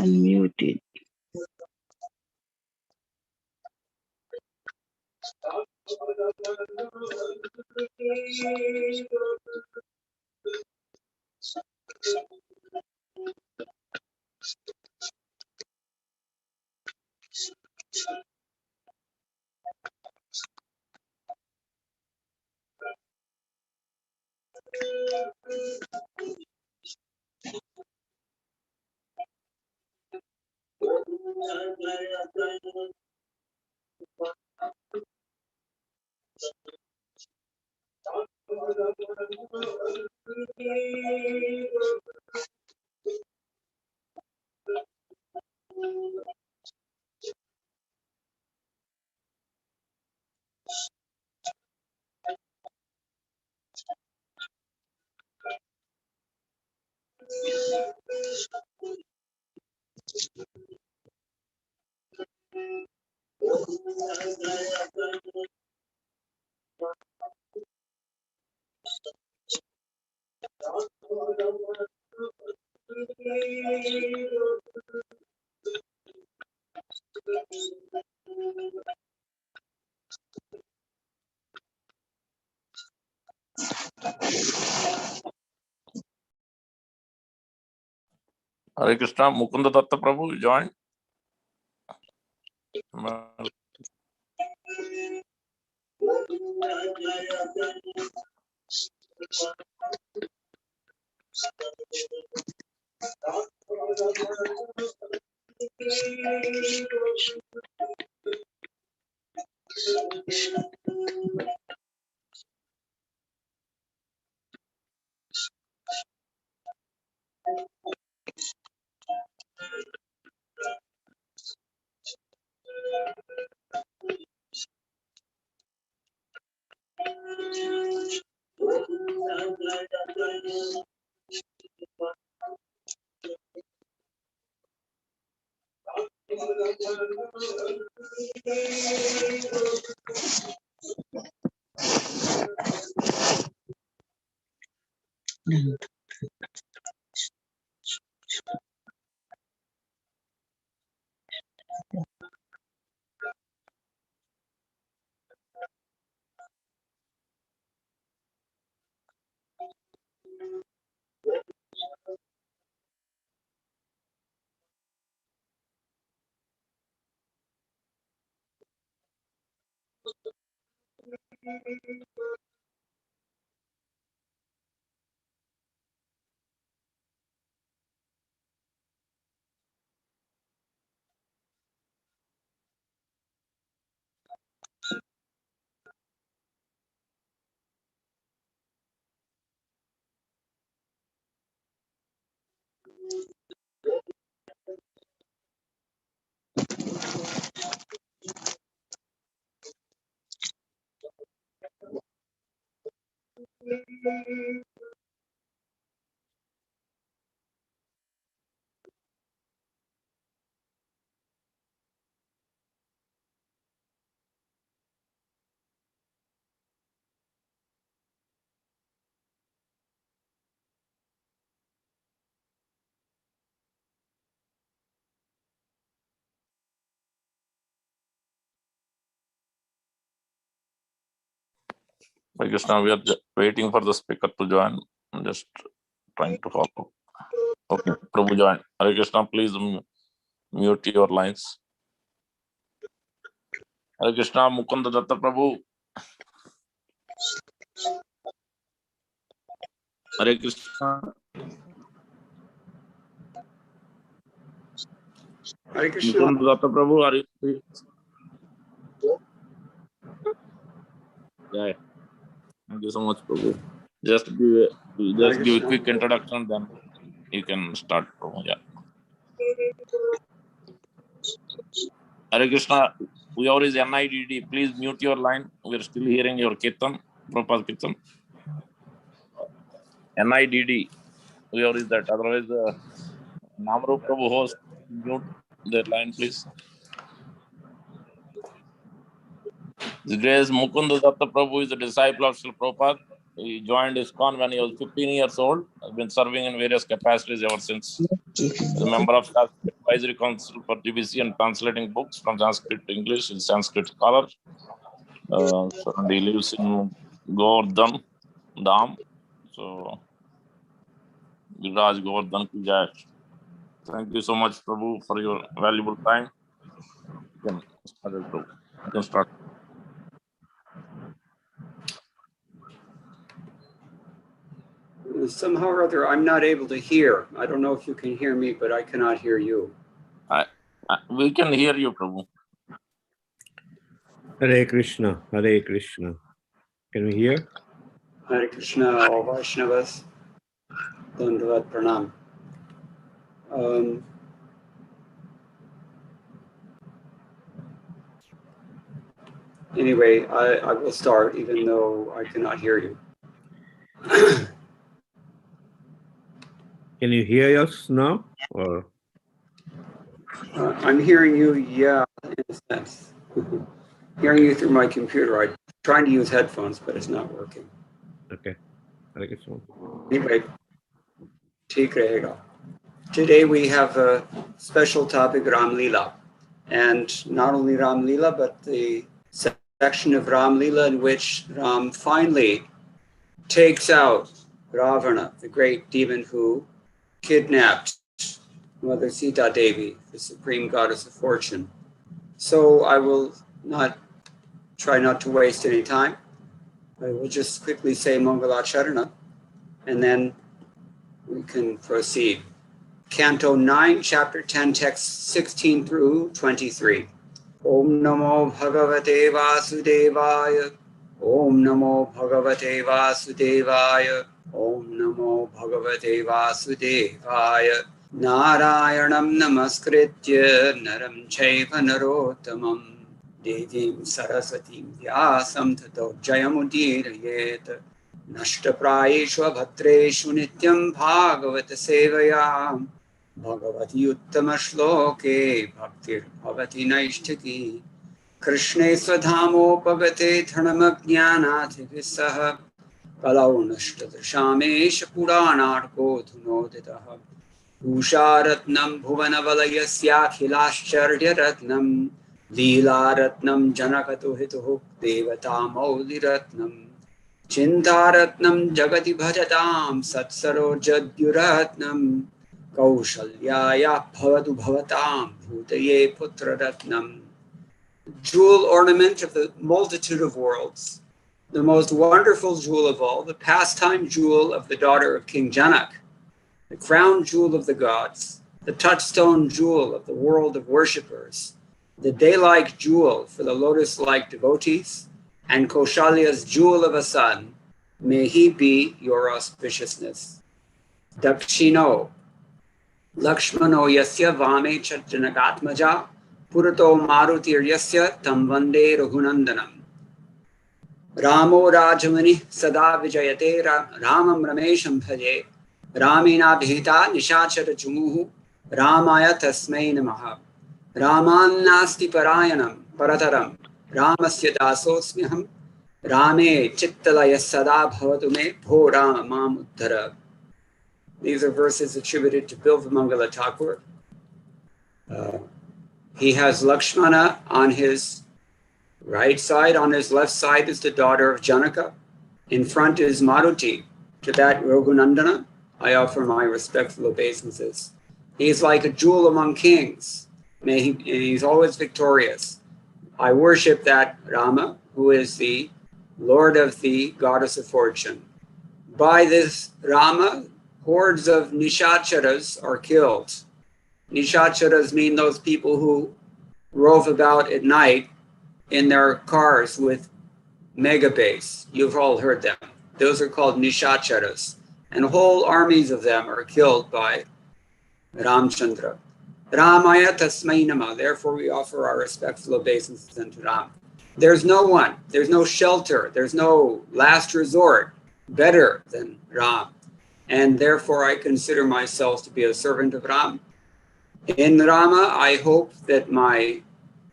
Unmuted. Hare Krishna, Mukunda Dutta Prabhu joined. Hare Krishna, we are waiting for the speaker to join. I'm just trying to follow. Okay, Prabhu join. Hare Krishna, please mute your lines. Hare Krishna, Mukunda Datta Prabhu. Hare Krishna. Hare Krishna. Mukunda Datta Prabhu, are you free? Yeah. Thank you so much, Prabhu. Just give a quick introduction, then you can start, Prabhu. Yeah. Hare Krishna, whoever is NIDD, please mute your line. We are still hearing your Kirtan, Prabhupada Kirtan. NIDD, whoever is that. Otherwise, Namru Prabhu host, mute their line, please. The great Mukunda Datta Prabhu is a disciple of Srila Prabhupada. He joined ISKCON when he was 15 years old. Has been serving in various capacities ever since. As a member of Sanskrit Advisory Council for GBC and translating books from Sanskrit to English. He's a Sanskrit scholar. And he lives in Govardhan Dham. So, Giraj Govardhan ki jai. Thank you so much, Prabhu, for your valuable time. You can start. Somehow or other, I'm not able to hear. I don't know if you can hear me, but I cannot hear you. We can hear you, Prabhu. Hare Krishna, Hare Krishna. Can we hear? Hare Krishna, all Vaishnavas. Dandavat Pranam. Anyway, I will start even though I cannot hear you. Can you hear us now? Or I'm hearing you, yeah, in a sense. Hearing you through my computer. I'm trying to use headphones, but it's not working. okay, Hare Krishna. Anyway, theek rahega. Today we have a special topic, Ram Leela. And not only Ram Leela, but the section of Ram Leela in which Ram finally takes out Ravana, the great demon who kidnapped Mother Sita Devi, the supreme goddess of fortune. So I will try not to waste any time. I will just quickly say Mangalacharana, and then we can proceed. Canto 9, Chapter 10, text 16 through 23. Om Namo Bhagavate Vasudevaya. Om Namo Bhagavate Vasudevaya. Om Namo Bhagavate Vasudevaya. Narayanam Namaskritya Naram Chaiva Narottamam Devim Sarasatim Vyasam Tato Jayamudirayet Nashtaprayeshu Bhatreshu Nityam Bhagavata Sevayam Bhagavati Uttama Shloke Bhaktir Bhavati Naishtaki Krishne Swadhamopagate Dhanamajnanathi Visaha Kalau Nashtadrishamesh Puranarko Dhunoditaha Usharatnam Bhuvanavalayasyakhilashcharyaratnam Leelaratnam Janakatuhituh Devatamauliratnam Chintaratnam Jagati Bhajatam Satsarojadyuratnam Kaushalyaya Bhavatu Bhavatam Bhutaye Putraratnam. Jewel ornament of the multitude of worlds, the most wonderful jewel of all, the pastime jewel of the daughter of King Janak, the crown jewel of the gods, the touchstone jewel of the world of worshippers, the day-like jewel for the lotus-like devotees, and Kaushalya's jewel of a son, may he be your auspiciousness. Dakshino, Lakshmano yasya vame chajanagatmaja, purato marutir yasya tam vande raghunandanam. Ramo Rajamani sada vijayate ramam ramesham bhaje. Ramina bhita nishachara chumuhu Ramaya tasmai namaha. Raman nasti parayanam parataram Ramasya dasosmiham Rame chittalaya sada bhavatu me bho Rama mam uddhara. These are verses attributed to Bilvamangala Thakur. He has Lakshmana on his right side. On his left side is the daughter of Janaka. In front is Maruti. To that Raghunandana, I offer my respectful obeisances. He is like a jewel among kings. He's always victorious. I worship that Rama, who is the Lord of the goddess of fortune. By this Rama, hordes of nishacharas are killed. Nishacharas mean those people who rove about at night in their cars with mega bass. You've all heard them. Those are called nishacharas. And whole armies of them are killed by Ramchandra. Ramaya tasmai nama. Therefore, we offer our respectful obeisances unto Ram. There's no one, there's no shelter, there's no last resort better than Ram. And therefore, I consider myself to be a servant of Ram. In Rama, I hope that my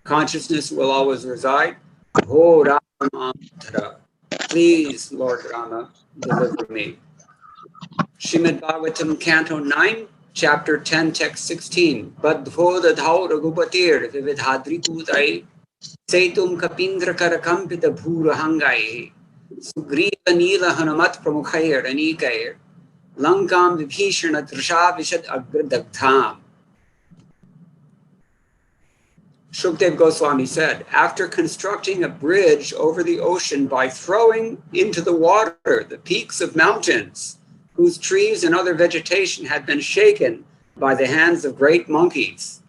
consciousness will always reside. Oh Rama, please, Lord Rama, deliver me. Srimad Bhagavatam, Canto 9, Chapter 10, Text 16. Badho dadhau raghupatir vividhadri putai setum kapindra karakampita bhurahangai sugriva nila hanumat pramukhair anikair lankam vibhishana trisha vishad agradagdham. Shukdev Goswami said, after constructing a bridge over the ocean by throwing into the water the peaks of mountains, whose trees and other vegetation had been shaken by the hands of great monkeys,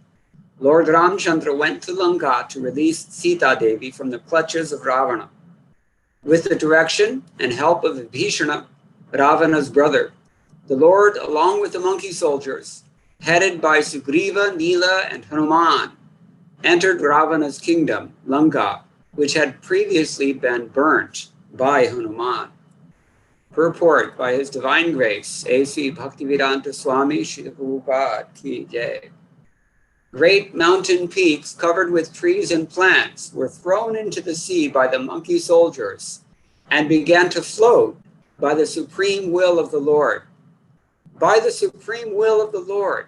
Lord Ramchandra went to Lanka to release Sita Devi from the clutches of Ravana. With the direction and help of Vibhishana, Ravana's brother, the Lord, along with the monkey soldiers, headed by Sugriva, Nila, and Hanuman, entered Ravana's kingdom, Lanka, which had previously been burnt by Hanuman. Purport by His Divine Grace, A.C. Bhaktivedanta Swami Srila Prabhupada Ki Jai. Great mountain peaks covered with trees and plants were thrown into the sea by the monkey soldiers and began to float by the supreme will of the Lord. By the supreme will of the Lord,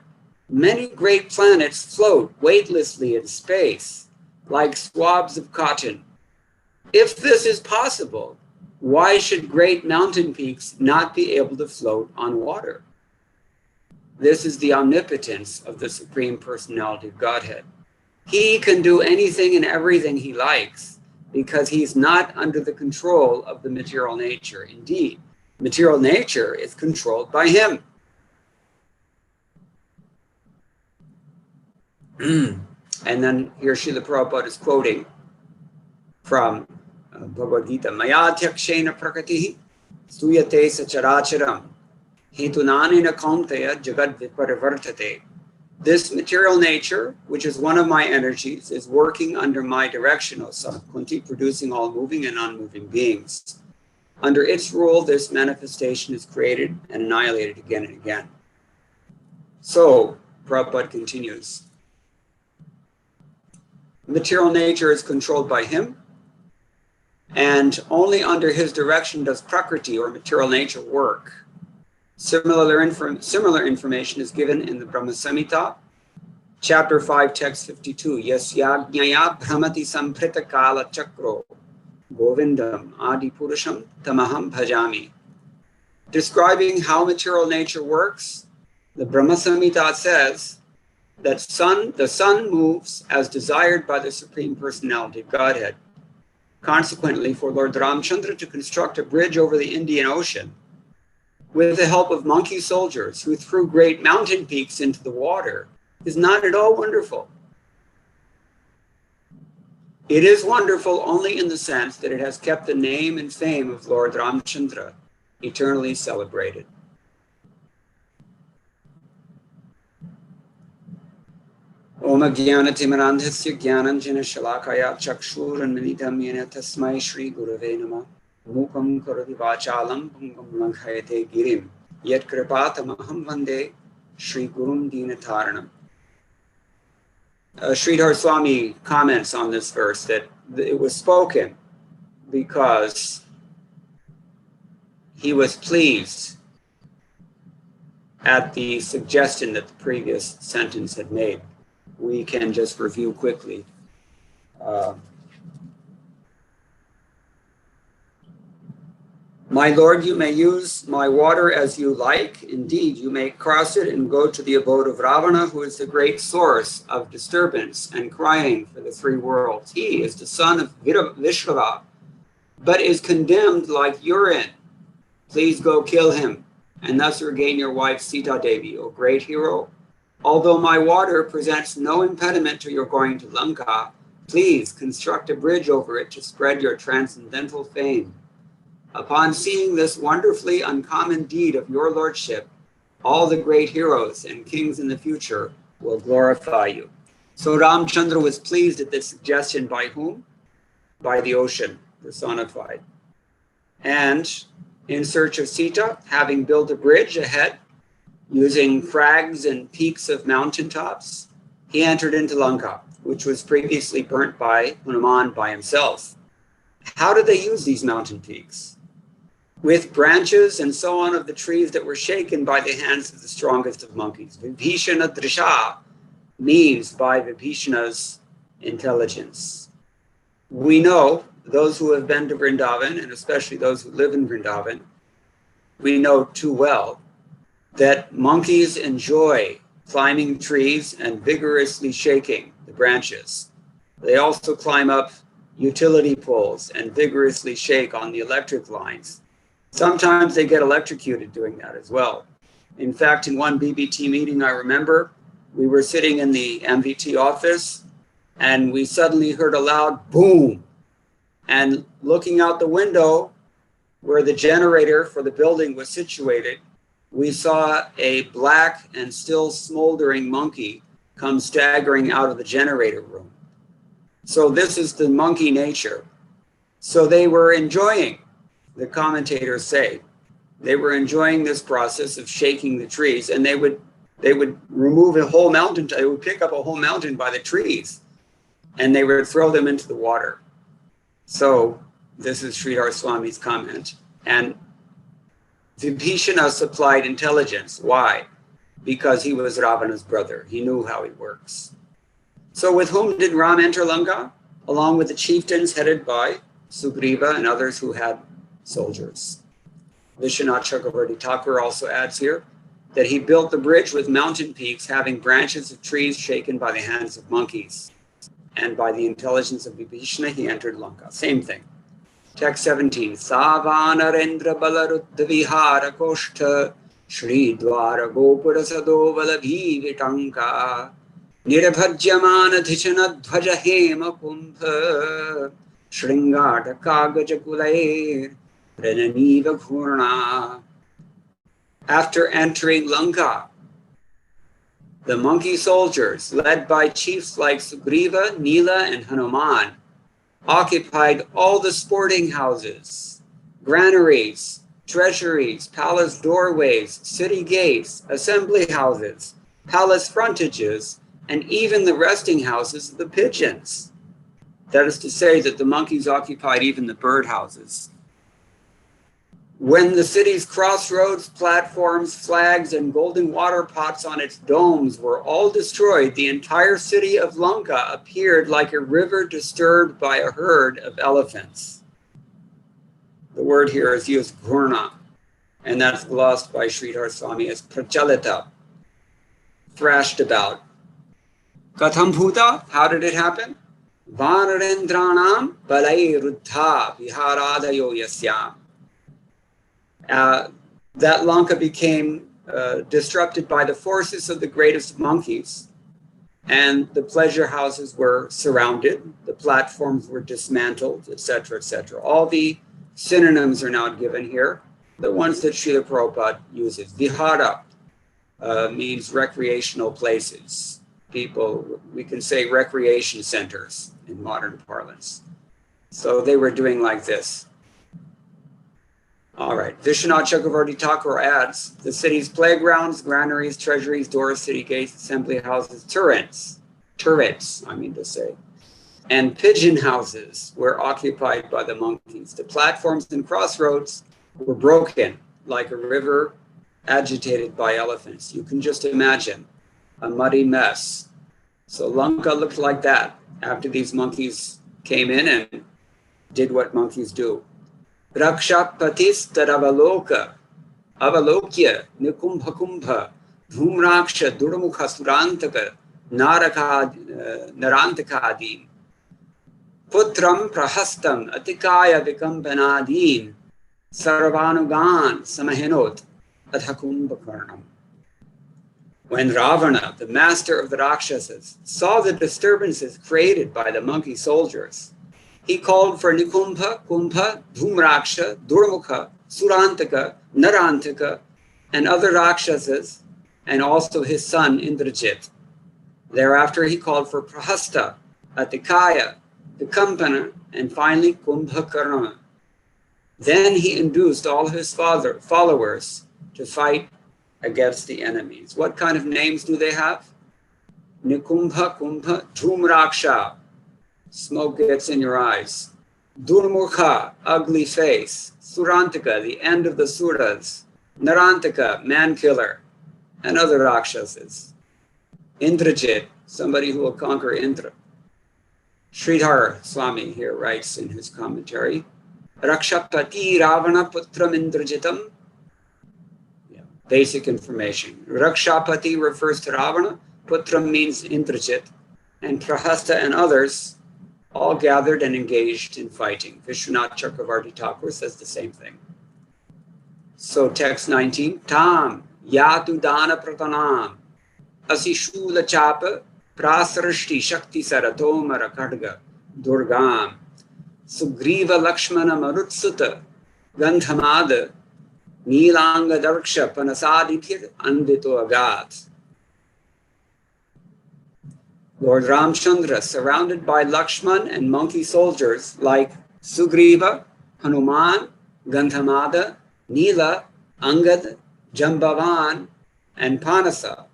many great planets float weightlessly in space like swabs of cotton. If this is possible, why should great mountain peaks not be able to float on water? This is the omnipotence of the Supreme Personality of Godhead. He can do anything and everything he likes because he's not under the control of the material nature. Indeed, material nature is controlled by him. And then here Srila Prabhupada is quoting from Bhagavad Gita, Mayadhyakshena prakatihi stuyate sacharacharam hetunanina kauntaya jagad viparivartate. This material nature, which is one of my energies, is working under my direction, O son of Kunti, producing all moving and unmoving beings. Under its rule, this manifestation is created and annihilated again and again. So, Prabhupada continues. Material nature is controlled by him, and only under his direction does Prakriti or material nature work. Similar information is given in the Brahma Samhita, chapter 5, text 52. Yasyajnaya bhramati samprita kala chakro govindam adi purusham tamaham bhajami. Describing how material nature works, the Brahma Samhita says that the sun moves as desired by the Supreme Personality of Godhead. Consequently, for Lord Ramchandra to construct a bridge over the Indian Ocean with the help of monkey soldiers who threw great mountain peaks into the water is not at all wonderful. It is wonderful only in the sense that it has kept the name and fame of Lord Ramchandra eternally celebrated. Om Jnanatimirandhasya Jnananjana Shalakaya Chakshuranmanitam Yena Tasmai Shri Gurave Namah Mukam Karati Vachalam Pungam Lankhayate Girim Yet Kripatamaham Vande Shri Gurum Dinataranam. Sridhar Swami comments on this verse that it was spoken because he was pleased at the suggestion that the previous sentence had made. We can just review quickly. My Lord, you may use my water as you like. Indeed, you may cross it and go to the abode of Ravana, who is the great source of disturbance and crying for the three worlds. He is the son of Vishrava, but is condemned like urine. Please go kill him, and thus regain your wife Sita Devi, O great hero. Although my water presents no impediment to your going to Lanka, please construct a bridge over it to spread your transcendental fame. Upon seeing this wonderfully uncommon deed of your lordship, all the great heroes and kings in the future will glorify you. So Ramchandra was pleased at this suggestion by whom? By the ocean personified. And in search of Sita, having built a bridge ahead, using crags and peaks of mountaintops, he entered into Lanka, which was previously burnt by Hanuman by himself. How did they use these mountain peaks? With branches and so on of the trees that were shaken by the hands of the strongest of monkeys. Vibhishana Drisha means by Vibhishana's intelligence. We know, those who have been to Vrindavan, and especially those who live in Vrindavan, we know too well that monkeys enjoy climbing trees and vigorously shaking the branches. They also climb up utility poles and vigorously shake on the electric lines. Sometimes they get electrocuted doing that as well. In fact, in one BBT meeting, I remember we were sitting in the MVT office and we suddenly heard a loud boom. And looking out the window where the generator for the building was situated, we saw a black and still smoldering monkey come staggering out of the generator room. So this is the monkey nature. So they were enjoying, the commentators say, they were enjoying this process of shaking the trees, and they would remove a whole mountain, they would pick up a whole mountain by the trees, and they would throw them into the water. So this is Sridhar Swami's comment. And Vibhishana supplied intelligence. Why? Because he was Ravana's brother. He knew how he works. So with whom did Ram enter Lanka? Along with the chieftains headed by Sugriva and others who had soldiers. Vishwanath Chakravarti Thakur also adds here that he built the bridge with mountain peaks having branches of trees shaken by the hands of monkeys. And by the intelligence of Vibhishana, he entered Lanka. Same thing. Text 17. Savanarendra balaruddha vihara koshta Shri dwara gopura sadova labhi vitanka Nirabhajyamana dhishana dhvaja hema kumbha Shringata kagaja kulair prananiva ghurna. After entering Lanka, the monkey soldiers, led by chiefs like Sugriva, Nila, and Hanuman, occupied all the sporting houses, granaries, treasuries, palace doorways, city gates, assembly houses, palace frontages, and even the resting houses of the pigeons. That is to say that the monkeys occupied even the bird houses. When the city's crossroads, platforms, flags, and golden water pots on its domes were all destroyed, the entire city of Lanka appeared like a river disturbed by a herd of elephants. The word here is used, ghurna, and that's glossed by Sridhar Swami as prachalita, thrashed about. Katham bhuta, how did it happen? Vanarendranam balai ruddha viharadayo yasyam. That Lanka became disrupted by the forces of the greatest monkeys, and the pleasure houses were surrounded, the platforms were dismantled, etc., etc. All the synonyms are now given here, the ones that Srila Prabhupada uses. Vihara means recreational places. People, we can say recreation centers in modern parlance. So they were doing like this. All right, Vishwanath Chakravarti Thakur adds, the city's playgrounds, granaries, treasuries, doors, city gates, assembly houses, turrets, I mean to say, and pigeon houses were occupied by the monkeys. The platforms and crossroads were broken like a river agitated by elephants. You can just imagine a muddy mess. So Lanka looked like that after these monkeys came in and did what monkeys do. Rakshapatis taravaloka avalokya nikumbha kumbha dhumraksha durmukha surantaka narantakadin putram prahastam atikaya vikampanadin sarvanugan samahenot adhakumbhakarnam. When Ravana, the master of the Rakshasas, saw the disturbances created by the monkey soldiers, he called for Nikumbha, Kumbha, Dhumraksha, Durmukha, Surantaka, Narantaka, and other Rakshasas, and also his son Indrajit. Thereafter, he called for Prahasta, Atikaya, Vikampana, and finally Kumbhakarna. Then he induced all his followers to fight against the enemies. What kind of names do they have? Nikumbha, Kumbha, Dhumraksha. Smoke gets in your eyes. Durmukha, ugly face. Surantaka, the end of the suras. Narantaka, man killer, and other Rakshasas. Indrajit, somebody who will conquer Indra. Sridhar Swami here writes in his commentary, Rakshapati Ravana Putram Indrajitam. Basic information. Rakshapati refers to Ravana, Putram means Indrajit, and Prahasta and others all gathered and engaged in fighting. Vishwanath Chakravarti Thakur says the same thing. So text 19, Tam Yatu Dana Pratanam asishula chapa prasrishti shakti saratomara khadga durgam sugriva lakshmana marutsuta gandhamada nilanga darksha panasadithir andito agat. Lord Ramchandra, surrounded by Lakshman and monkey soldiers like Sugriva, Hanuman, Gandhamada, Nila, Angad, Jambavan, and Panasa,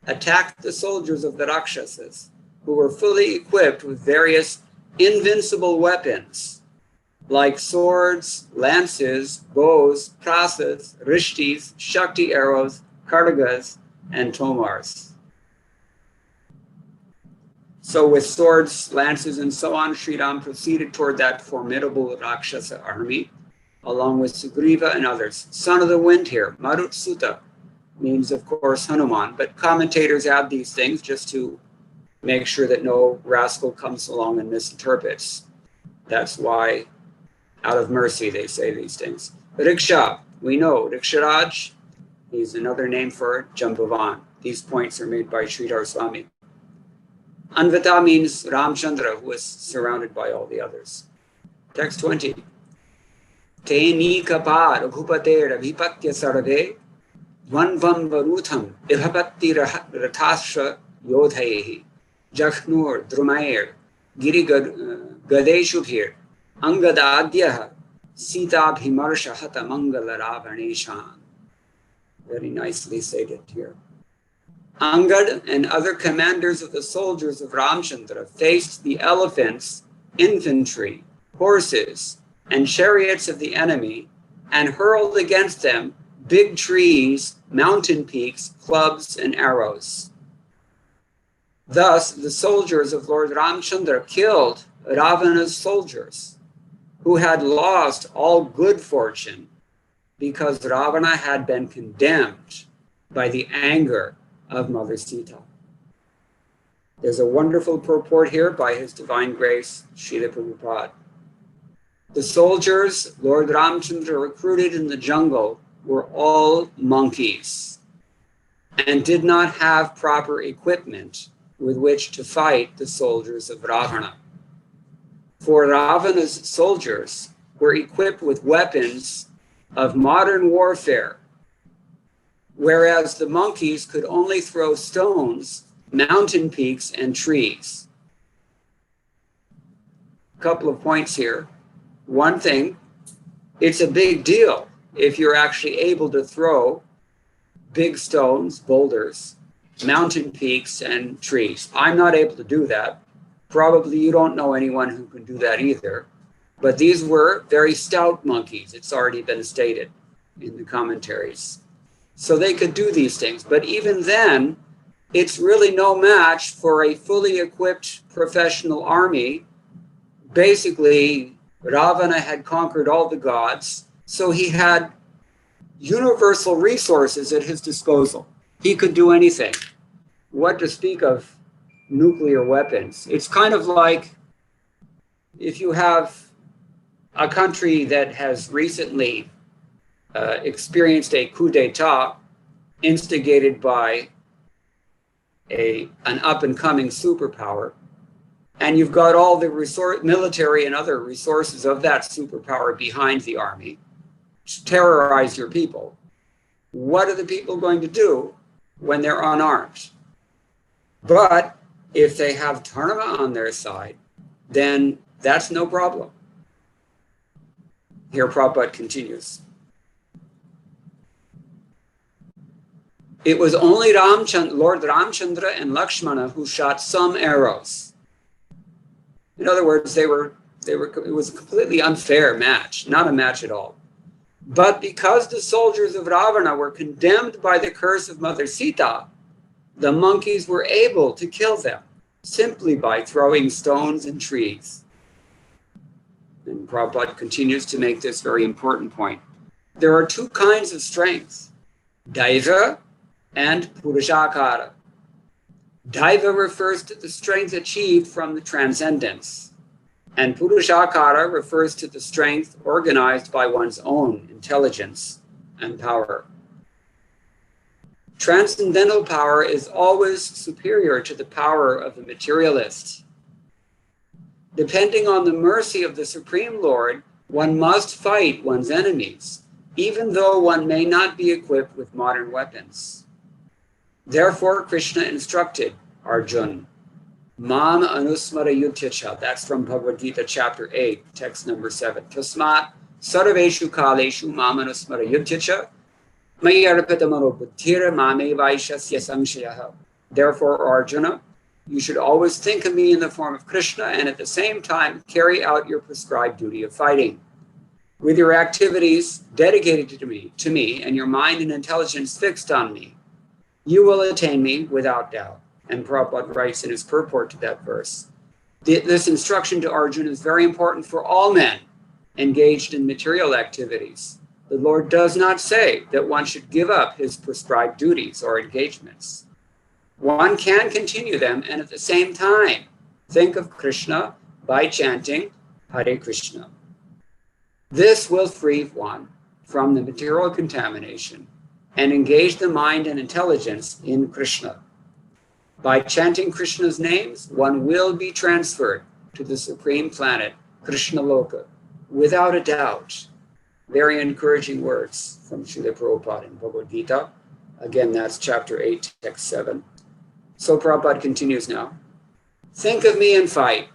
attacked the soldiers of the Rakshasas, who were fully equipped with various invincible weapons like swords, lances, bows, prasas, rishtis, shakti arrows, kartagas, and tomars. So with swords, lances, and so on, Sri Ram proceeded toward that formidable Rakshasa army, along with Sugriva and others. Son of the wind here, Marutsuta, means, of course, Hanuman, but commentators add these things just to make sure that no rascal comes along and misinterprets. That's why, out of mercy, they say these things. Riksha, we know, Riksharaj is another name for Jambavan. These points are made by Sridhar Swami. Anvata means Ramchandra, who was surrounded by all the others. Text 20. Te nikapa raghupate ravipatya sarve dvanvam varutham vibhapatti rathasra yodhayehi jakhnur drumair giri gadeshubhir angadadyaha sitabhimarsha hata mangala ravaneshan. Very nicely stated here. Angad and other commanders of the soldiers of Ramchandra faced the elephants, infantry, horses, and chariots of the enemy and hurled against them big trees, mountain peaks, clubs, and arrows. Thus, the soldiers of Lord Ramchandra killed Ravana's soldiers, who had lost all good fortune because Ravana had been condemned by the anger of Mother Sita. There's a wonderful purport here by His Divine Grace, Srila Prabhupada. The soldiers Lord Ramchandra recruited in the jungle were all monkeys and did not have proper equipment with which to fight the soldiers of Ravana. For Ravana's soldiers were equipped with weapons of modern warfare, whereas the monkeys could only throw stones, mountain peaks, and trees. A couple of points here. One thing, it's a big deal if you're actually able to throw big stones, boulders, mountain peaks, and trees. I'm not able to do that. Probably you don't know anyone who can do that either. But these were very stout monkeys. It's already been stated in the commentaries. So they could do these things. But even then, it's really no match for a fully equipped professional army. Basically, Ravana had conquered all the gods, so he had universal resources at his disposal. He could do anything. What to speak of nuclear weapons? It's kind of like if you have a country that has recently experienced a coup d'etat instigated by an up-and-coming superpower, and you've got all the military and other resources of that superpower behind the army to terrorize your people. What are the people going to do when they're unarmed? But if they have Dharma on their side, then that's no problem. Here Prabhupada continues. It was only Lord Ramchandra and Lakshmana who shot some arrows. In other words, it was a completely unfair match, not a match at all. But because the soldiers of Ravana were condemned by the curse of Mother Sita, the monkeys were able to kill them simply by throwing stones and trees. And Prabhupada continues to make this very important point. There are two kinds of strength, Daiva and Purushakara. Daiva refers to the strength achieved from the transcendence, and Purushakara refers to the strength organized by one's own intelligence and power. Transcendental power is always superior to the power of the materialist. Depending on the mercy of the Supreme Lord, one must fight one's enemies, even though one may not be equipped with modern weapons. Therefore, Krishna instructed Arjuna, Mam anusmara yudhyacha. That's from Bhagavad Gita chapter 8, text number 7. Tasmat sarveshu kaleshu mam anusmara yudhyacha. Therefore, Arjuna, you should always think of me in the form of Krishna and at the same time carry out your prescribed duty of fighting. With your activities dedicated to me and your mind and intelligence fixed on me, you will attain me without doubt. And Prabhupada writes in his purport to that verse, this instruction to Arjuna is very important for all men engaged in material activities. The Lord does not say that one should give up his prescribed duties or engagements. One can continue them and at the same time think of Krishna by chanting Hare Krishna. This will free one from the material contamination and engage the mind and intelligence in Krishna. By chanting Krishna's names, one will be transferred to the supreme planet, Krishna Loka, without a doubt. Very encouraging words from Srila Prabhupada in Bhagavad Gita. Again, that's chapter 8, text 7. So Prabhupada continues now. Think of me and fight.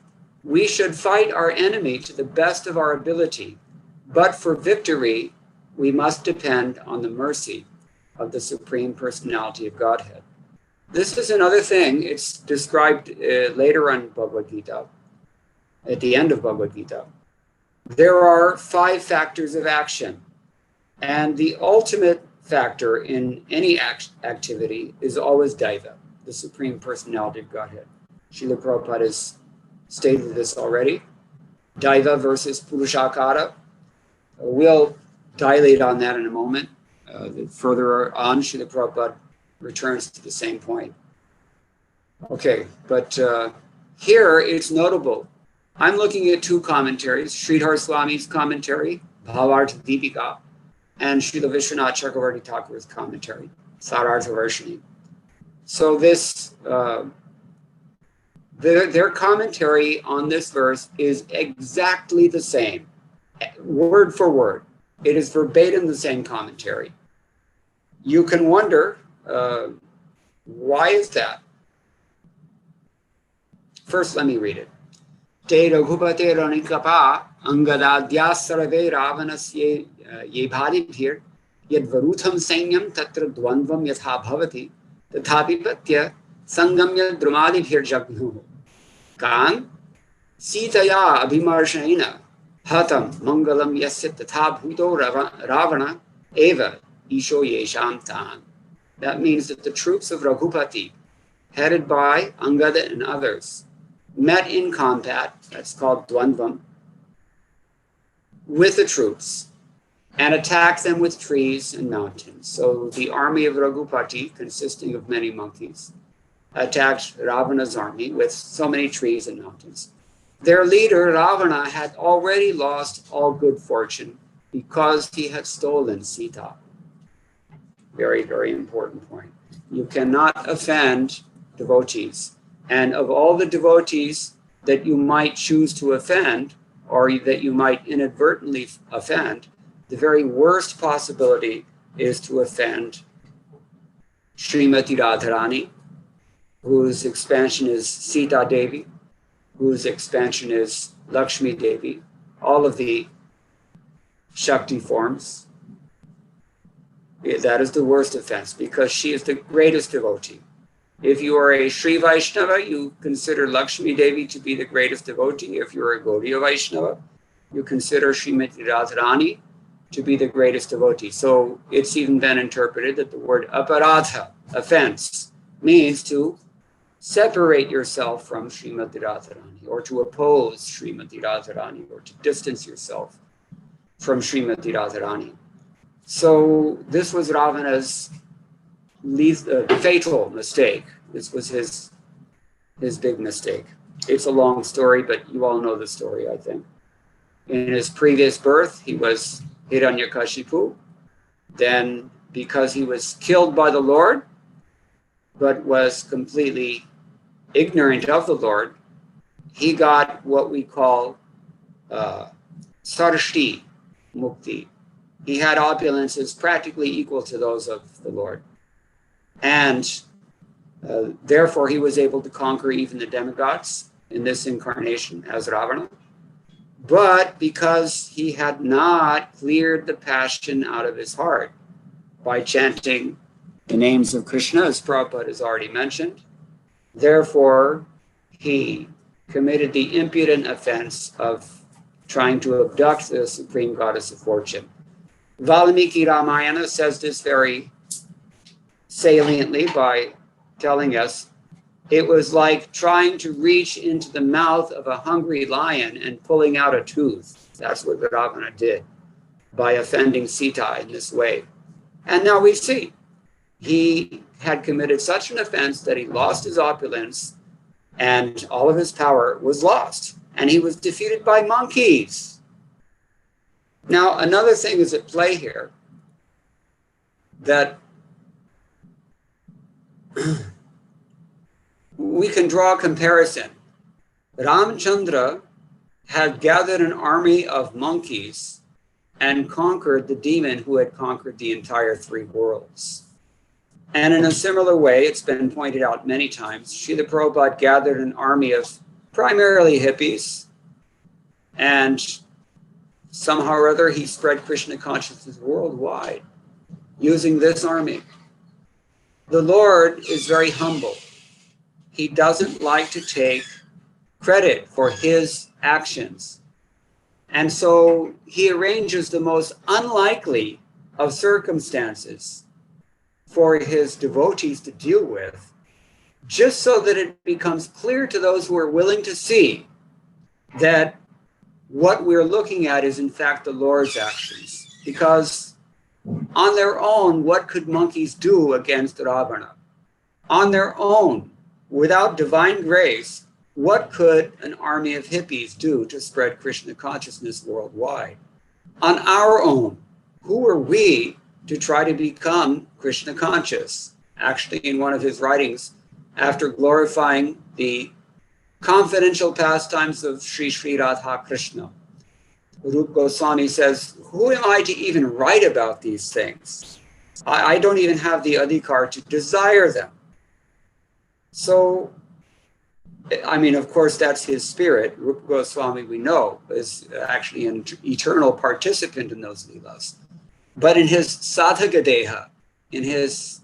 We should fight our enemy to the best of our ability, but for victory, we must depend on the mercy of the Supreme Personality of Godhead. This is another thing. It's described later on Bhagavad Gita, at the end of Bhagavad Gita. There are 5 factors of action, and the ultimate factor in any activity is always Daiva, the Supreme Personality of Godhead. Srila Prabhupada has stated this already. Daiva versus Purushakara. We'll dilate on that in a moment. Further on, Srila Prabhupada returns to the same point. Okay, but here it's notable. I'm looking at 2 commentaries, Sridhar Swami's commentary, Bhavartha Deepika, and Srila Vishwanath Chakravarti Thakur's commentary, Sarartha Varshini. So this, their commentary on this verse is exactly the same, word for word. It is verbatim the same commentary. You can wonder, why is that? First, let me read it. Te Raghupate Ranikapa Angadadhyas Sarve Ravanasye Yebhadibhir Yadvarutham Sainyam Tatra Dvandvam Yatha Bhavati Tathapipatya Sangamya Drumadibhir Jagnuhu Kan Sitaya Abhimarshaina Hatam Mangalam Yasya Tatha Bhuto Ravana Eva Isho Yesham Tan. That means that the troops of Raghupati, headed by Angada and others, met in combat, that's called Dvandvam, with the troops and attacked them with trees and mountains. So the army of Raghupati, consisting of many monkeys, attacked Ravana's army with so many trees and mountains. Their leader, Ravana, had already lost all good fortune because he had stolen Sita. Very, very important point. You cannot offend devotees. And of all the devotees that you might choose to offend, or that you might inadvertently offend, the very worst possibility is to offend Srimati Radharani, whose expansion is Sita Devi, whose expansion is Lakshmi Devi, all of the Shakti forms. That is the worst offense because she is the greatest devotee. If you are a Sri Vaishnava, you consider Lakshmi Devi to be the greatest devotee. If you're a Gaudiya Vaishnava, you consider Srimati Radharani to be the greatest devotee. So it's even been interpreted that the word aparadha, offense, means to separate yourself from Srimati Radharani, or to oppose Srimati Radharani, or to distance yourself from Srimati Radharani. So this was Ravana's fatal mistake. This was his big mistake. It's a long story, but you all know the story, I think. In his previous birth, he was Hiranyakashipu. Then, because he was killed by the Lord, but was completely ignorant of the Lord, he got what we call sarshti mukti. He had opulences practically equal to those of the Lord. And therefore, he was able to conquer even the demigods in this incarnation as Ravana. But because he had not cleared the passion out of his heart by chanting the names of Krishna, as Prabhupada has already mentioned, therefore, he committed the impudent offense of trying to abduct the supreme goddess of fortune. Valmiki Ramayana says this very saliently by telling us it was like trying to reach into the mouth of a hungry lion and pulling out a tooth. That's what Ravana did by offending Sita in this way. And now we see he had committed such an offense that he lost his opulence and all of his power was lost. And he was defeated by monkeys. Now, another thing is at play here that we can draw a comparison. Ramchandra had gathered an army of monkeys and conquered the demon who had conquered the entire three worlds. And in a similar way, it's been pointed out many times, Srila Prabhupada gathered an army of primarily hippies, and somehow or other he spread Krishna consciousness worldwide using this army. The Lord is very humble. He doesn't like to take credit for his actions. And so he arranges the most unlikely of circumstances for his devotees to deal with, just so that it becomes clear to those who are willing to see that what we're looking at is in fact the Lord's actions. Because on their own, what could monkeys do against Ravana? On their own, without divine grace, what could an army of hippies do to spread Krishna consciousness worldwide? On our own, who are we to try to become Krishna conscious? Actually, in one of his writings, after glorifying the confidential pastimes of Sri Sri Radha Krishna, Rupa Goswami says, who am I to even write about these things? I don't even have the adhikar to desire them. So, I mean, of course, that's his spirit. Rupa Goswami, we know, is actually an eternal participant in those leelas. But in his sadhaka-deha, in his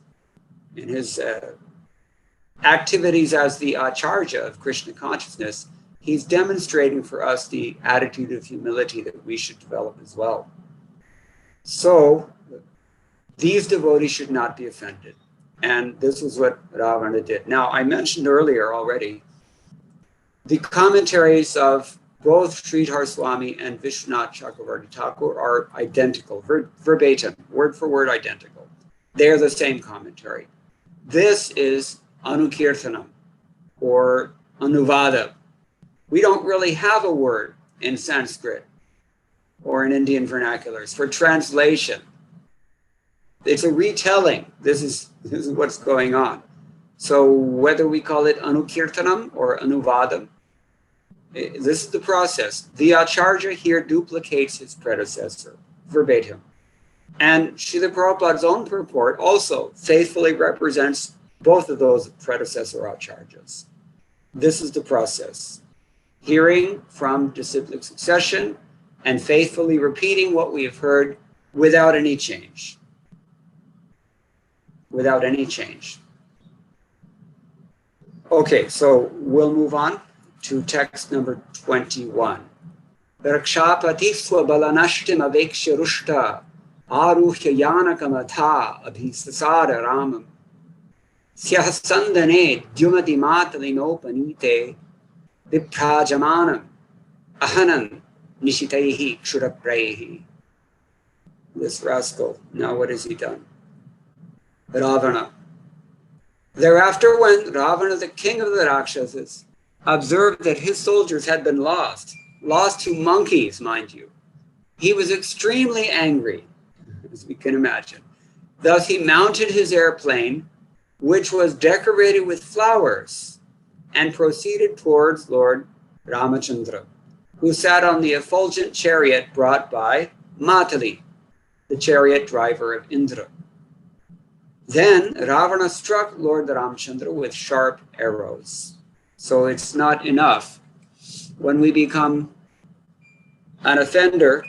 activities as the acharya of Krishna consciousness, he's demonstrating for us the attitude of humility that we should develop as well. So these devotees should not be offended. And this is what Ravana did. Now, I mentioned earlier already, the commentaries of both Sridhar Swami and Vishwanath Chakravarti Thakur are identical, verbatim, word for word identical. They're the same commentary. This is Anukirtanam or Anuvada. We don't really have a word in Sanskrit or in Indian vernaculars for translation. It's a retelling. This is what's going on. So whether we call it Anukirtanam or Anuvadam, this is the process. The Acharya here duplicates his predecessor, verbatim. And Srila Prabhupada's own purport also faithfully represents both of those predecessor Acharyas. This is the process. Hearing from disciplic succession and faithfully repeating what we have heard without any change. Without any change. Okay, so we'll move on to text number 21. Rakshapati swabalanashtim aveksha rushta aruhya yanakamatha abhisasara ramam syahasandane dyumati matalinopanite viprajamanam ahanan nishitaihi kshuraprehi. This rascal, now what has he done? Ravana. Thereafter, when Ravana, the king of the Rakshasas, observed that his soldiers had been lost to monkeys, mind you, he was extremely angry, as we can imagine. Thus, he mounted his airplane which was decorated with flowers, and proceeded towards Lord Ramachandra, who sat on the effulgent chariot brought by Matali, the chariot driver of Indra. Then Ravana struck Lord Ramchandra with sharp arrows. So it's not enough. When we become an offender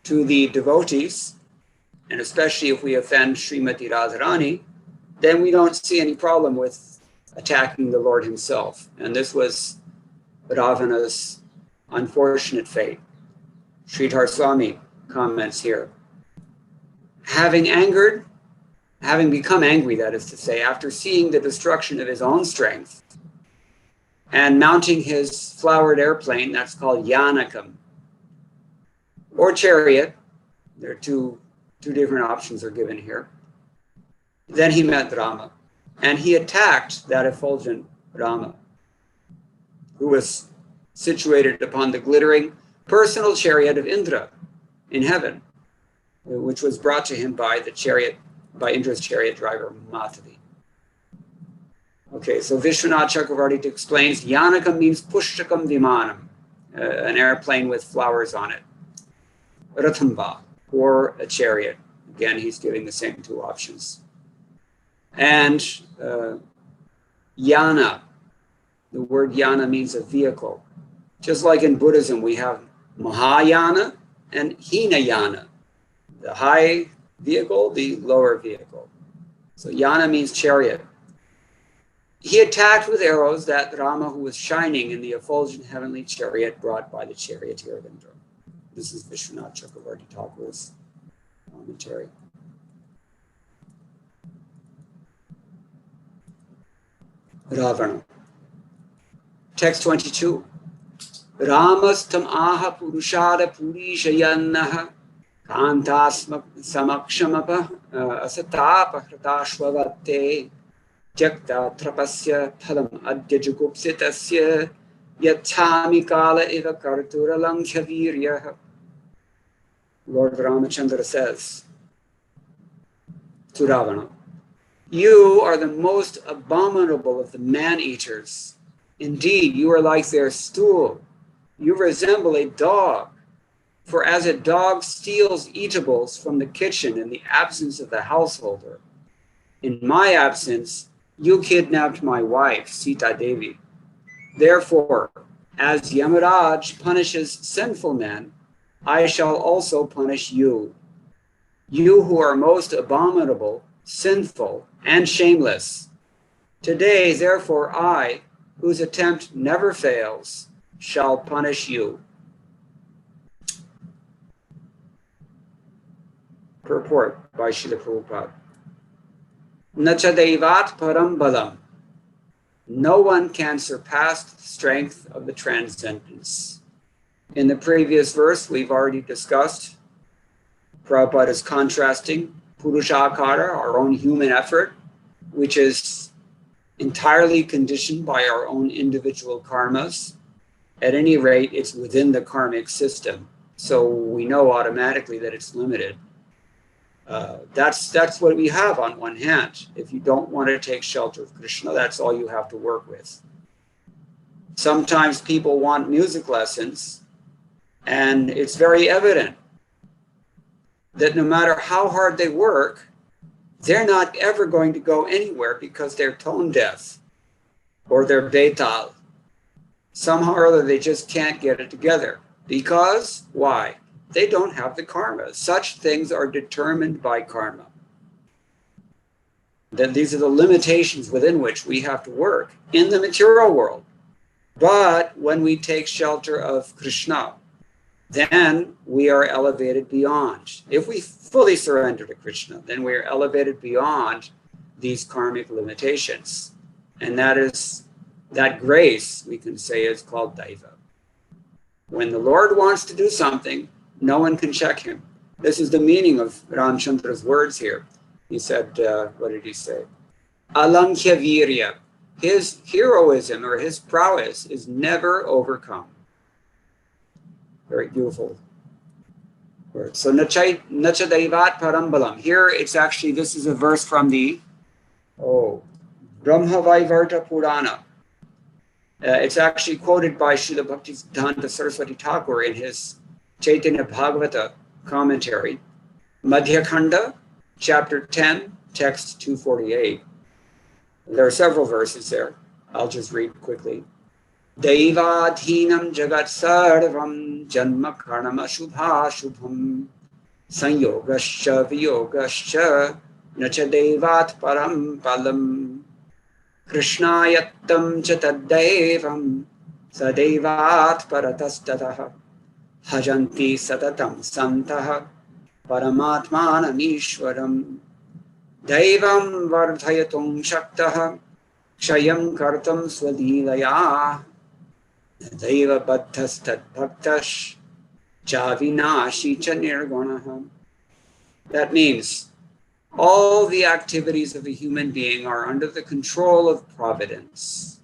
to the devotees, and especially if we offend Srimati Radharani, then we don't see any problem with attacking the Lord himself. And this was Ravana's unfortunate fate. Sridhar Swami comments here. Having become angry, that is to say, after seeing the destruction of his own strength and mounting his flowered airplane, that's called Yanakam, or chariot, there are two different options are given here. Then he met Rama, and he attacked that effulgent Rama, who was situated upon the glittering personal chariot of Indra in heaven, which was brought to him by Indra's chariot driver, Matali. Okay, so Vishwanath Chakravarti explains, Yanakam means Pushtakam Vimanam, an airplane with flowers on it. Rathamba, or a chariot. Again, he's giving the same two options. And Yana, the word Yana means a vehicle. Just like in Buddhism, we have Mahayana and Hinayana, the high vehicle, the lower vehicle. So Yana means chariot. He attacked with arrows that Rama, who was shining in the effulgent heavenly chariot brought by the charioteer of Indra. This is Vishwanath Chakravarti Thakur's commentary. Ravana. Text 22. Ramastam aha purushada purishayannaha kantasma samakshamapa asatapa hratashvavate jakta trapasya phalam adya jugupsitasya yachami kala eva kartura langhyaviryaha. Lord Ramachandra says to Ravana, you are the most abominable of the man-eaters. Indeed, you are like their stool. You resemble a dog. For as a dog steals eatables from the kitchen in the absence of the householder, in my absence, you kidnapped my wife, Sita Devi. Therefore, as Yamaraj punishes sinful men, I shall also punish you. You who are most abominable, sinful, and shameless. Today, therefore, I, whose attempt never fails, shall punish you. Purport by Srila Prabhupada. Nacha devat param balam. No one can surpass the strength of the transcendence. In the previous verse, we've already discussed, Prabhupada is contrasting Purushakara, our own human effort, which is entirely conditioned by our own individual karmas. At any rate, it's within the karmic system. So we know automatically that it's limited. That's what we have on one hand. If you don't want to take shelter of Krishna, that's all you have to work with. Sometimes people want music lessons, and it's very evident that no matter how hard they work, they're not ever going to go anywhere because they're tone deaf or they're betal. Somehow or other, they just can't get it together. Because, why? They don't have the karma. Such things are determined by karma. Then these are the limitations within which we have to work in the material world. But when we take shelter of Krishna, then we are elevated beyond. If we fully surrender to Krishna, then we are elevated beyond these karmic limitations. And that grace, we can say, is called Daiva. When the Lord wants to do something, no one can check him. This is the meaning of Ramchandra's words here. He said, what did he say? Alankhya virya. His heroism or his prowess is never overcome. Very beautiful word. So nacha daivat parambalam. Here it's actually, this is a verse from the Brahmavaivarta Purana. It's actually quoted by Srila Bhaktisiddhanta Saraswati Thakur in his Chaitanya Bhagavata commentary, Madhya Khanda, chapter 10, text 248. There are several verses there. I'll just read quickly. Devadhinam jagat sarvam janma karma shubha shubham sanyogascha viyogascha nacha devat param palam krishnayattam cha taddevam sadevat paratastataha bhajanti satatam santah paramatmanam ishwaram Daivam vardhayatum shaktah kshayam kartam swadilaya Daiva baddhastad bhaktash javinashi cha nirgunaha. That means all the activities of a human being are under the control of providence.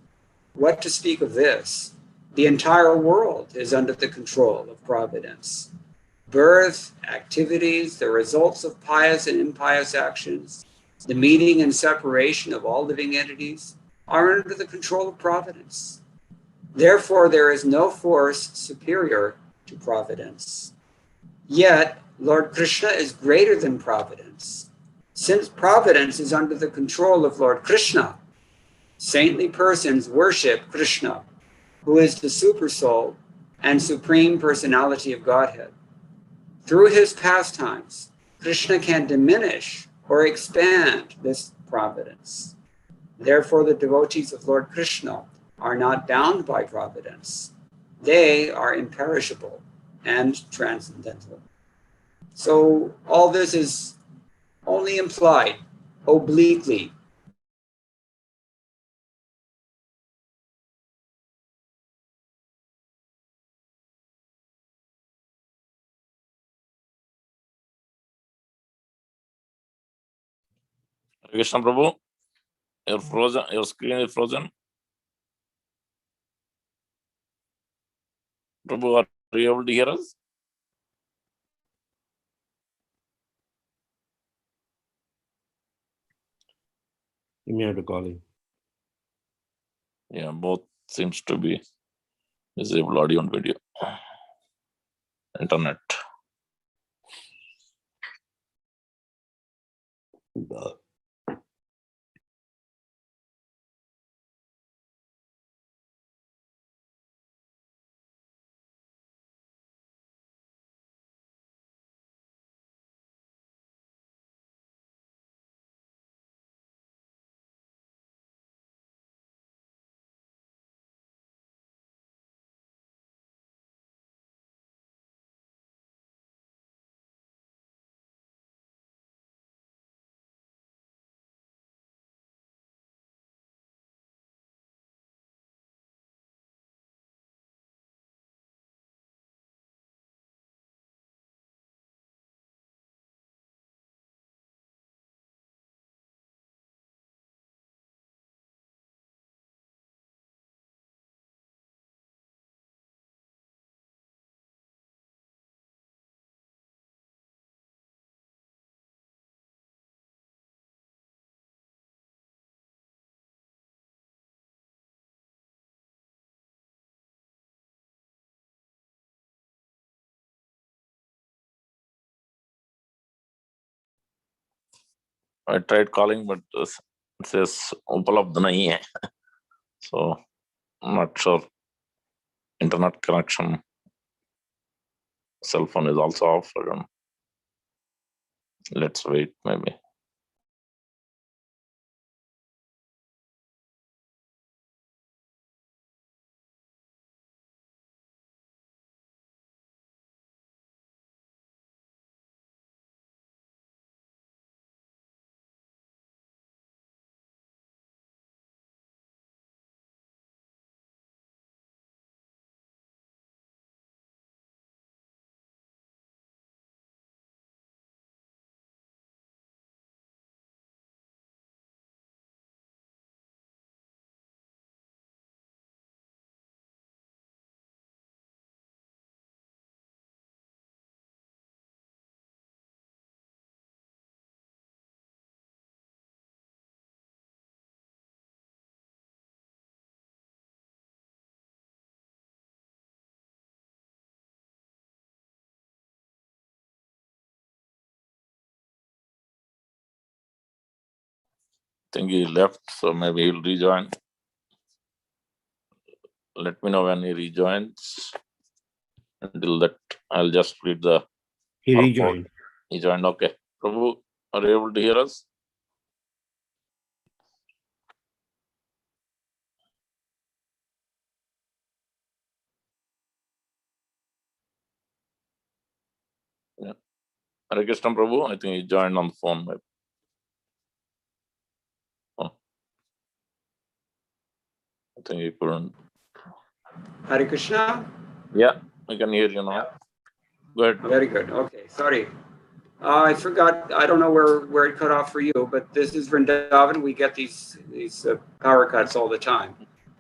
What to speak of this? The entire world is under the control of providence. Birth, activities, the results of pious and impious actions, the meeting and separation of all living entities are under the control of providence. Therefore, there is no force superior to providence. Yet, Lord Krishna is greater than providence. Since providence is under the control of Lord Krishna, saintly persons worship Krishna, who is the Supersoul and Supreme Personality of Godhead. Through his pastimes, Krishna can diminish or expand this providence. Therefore, the devotees of Lord Krishna are not bound by providence. They are imperishable and transcendental. So all this is only implied obliquely. Krishna Prabhu, you're frozen. Your screen is frozen. Prabhu, are you able to hear us? You may have to call him. Yeah, both seems to be disabled audio and video. Internet. I tried calling, but it says उपलब्ध नहीं है. So I'm not sure. Internet connection. Cell phone is also off. I don't know. Let's wait, maybe. think he left, so maybe he'll rejoin. Let me know when he rejoins. Until that, I'll just read the. He rejoined. He joined. Okay. Prabhu, are you able to hear us? Yeah. Hare Krishna, Prabhu. I think he joined on the phone. Maybe. Oh. I think he couldn't. Hare Krishna? Yeah, I can hear you now. Go ahead. Very good. Okay, sorry. I forgot. I don't know where it cut off for you, but this is Vrindavan. We get these power cuts all the time.